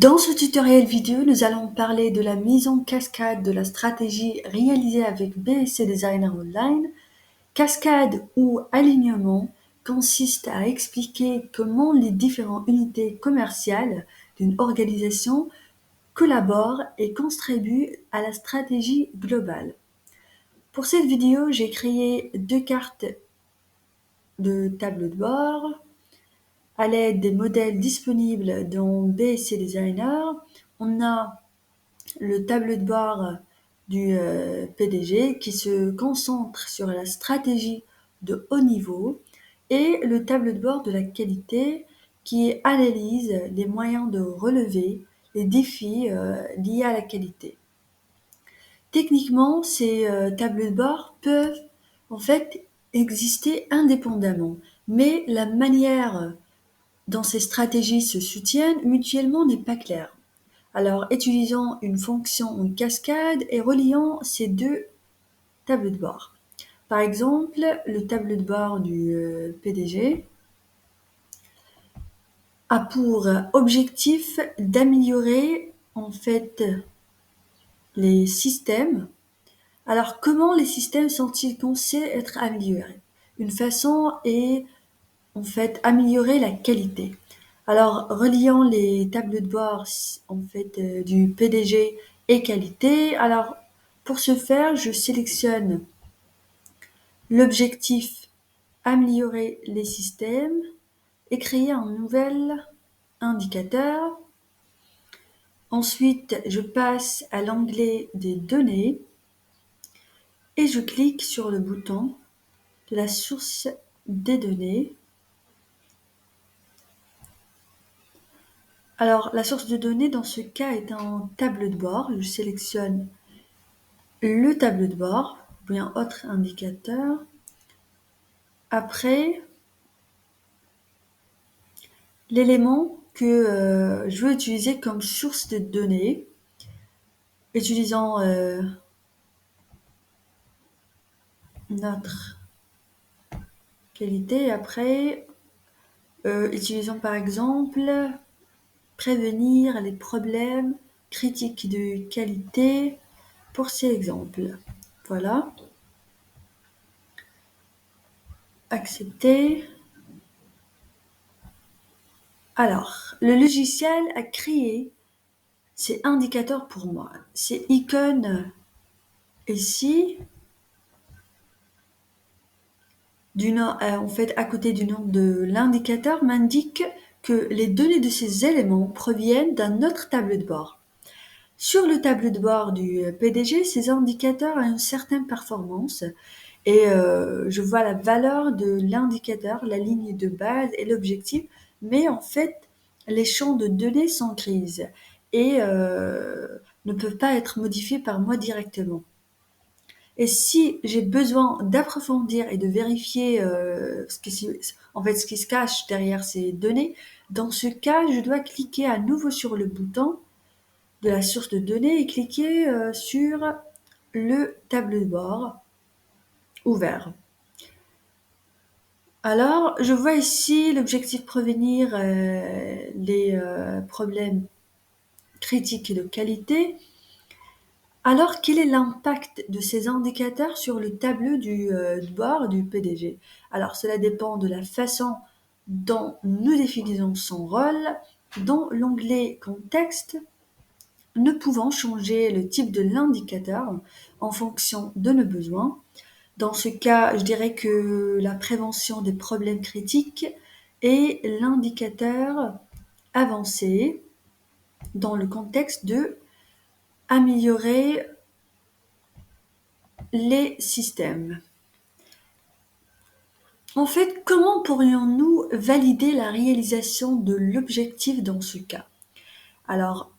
Dans ce tutoriel vidéo, nous allons parler de la mise en cascade de la stratégie réalisée avec BSC Designer Online. Cascade ou alignement consiste à expliquer comment les différentes unités commerciales d'une organisation collaborent et contribuent à la stratégie globale. Pour cette vidéo, j'ai créé deux cartes de tableau de bord à l'aide des modèles disponibles dans BSC Designer. On a le tableau de bord du PDG qui se concentre sur la stratégie de haut niveau et le tableau de bord de la qualité qui analyse les moyens de relever les défis liés à la qualité. Techniquement, ces tableaux de bord peuvent en fait exister indépendamment, mais la manière dont ces stratégies se soutiennent mutuellement n'est pas claire. Alors, utilisons une fonction en cascade et reliant ces deux tableaux de bord. Par exemple, le tableau de bord du PDG a pour objectif d'améliorer en fait les systèmes. Alors, comment les systèmes sont-ils censés être améliorés? Une façon est en fait améliorer la qualité. Alors, reliant les tableaux de bord en fait du PDG et qualité. Alors, pour ce faire, je sélectionne l'objectif améliorer les systèmes et créer un nouvel indicateur. Ensuite, je passe à l'onglet des données et je clique sur le bouton de la source des données. Alors, la source de données dans ce cas est un tableau de bord. Je sélectionne le tableau de bord, ou bien autre indicateur. Après, l'élément que je veux utiliser comme source de données, utilisant notre qualité. Après, utilisons par exemple prévenir les problèmes critiques de qualité pour ces exemples. Voilà. Accepter. Alors, le logiciel a créé ces indicateurs pour moi. Ces icônes ici, en fait, à côté du nom de l'indicateur, m'indique que les données de ces éléments proviennent d'un autre tableau de bord. Sur le tableau de bord du PDG, ces indicateurs ont une certaine performance et je vois la valeur de l'indicateur, la ligne de base et l'objectif, mais en fait, les champs de données sont grises et ne peuvent pas être modifiés par moi directement. Et si j'ai besoin d'approfondir et de vérifier ce qui se cache derrière ces données, dans ce cas, je dois cliquer à nouveau sur le bouton de la source de données et cliquer sur le tableau de bord ouvert. Alors, je vois ici l'objectif prévenir les problèmes critiques de qualité. Alors, quel est l'impact de ces indicateurs sur le tableau de bord du PDG? Alors, cela dépend de la façon dont nous définissons son rôle. Dans l'onglet Contexte, nous pouvons changer le type de l'indicateur en fonction de nos besoins. Dans ce cas, je dirais que la prévention des problèmes critiques est l'indicateur avancé dans le contexte de améliorer les systèmes. En fait, comment pourrions-nous valider la réalisation de l'objectif dans ce cas? Alors,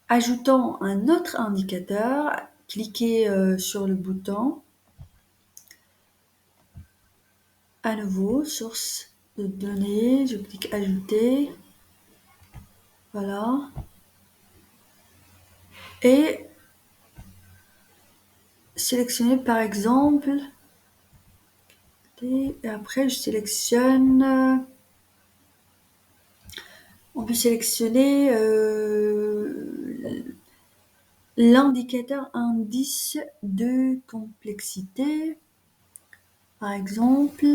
ajoutons un autre indicateur, cliquez sur le bouton, à nouveau, source de données, je clique ajouter, voilà, et sélectionner par exemple, et après je sélectionne, on peut sélectionner l'indicateur indice de complexité, par exemple,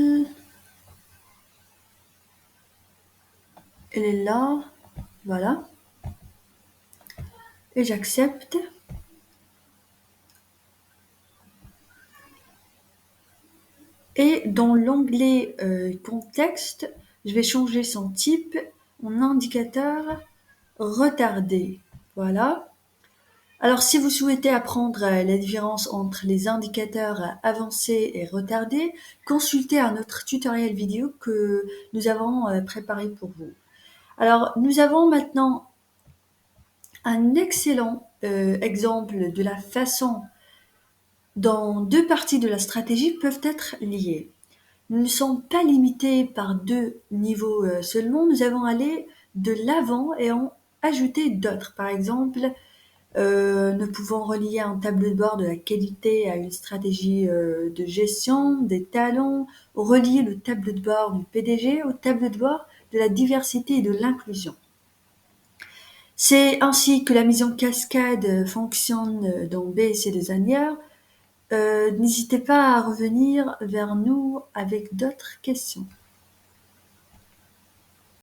elle est là, voilà, et j'accepte. Et dans l'onglet contexte, je vais changer son type en indicateur retardé. Voilà. Alors, si vous souhaitez apprendre la différence entre les indicateurs avancés et retardés, consultez un autre tutoriel vidéo que nous avons préparé pour vous. Alors, nous avons maintenant un excellent exemple de la façon dont deux parties de la stratégie peuvent être liées. Nous ne sommes pas limités par deux niveaux seulement, nous avons allé de l'avant et en ajouté d'autres. Par exemple, nous pouvons relier un tableau de bord de la qualité à une stratégie de gestion des talents, relier le tableau de bord du PDG au tableau de bord de la diversité et de l'inclusion. C'est ainsi que la mise en cascade fonctionne dans BSC Designer. N'hésitez pas à revenir vers nous avec d'autres questions.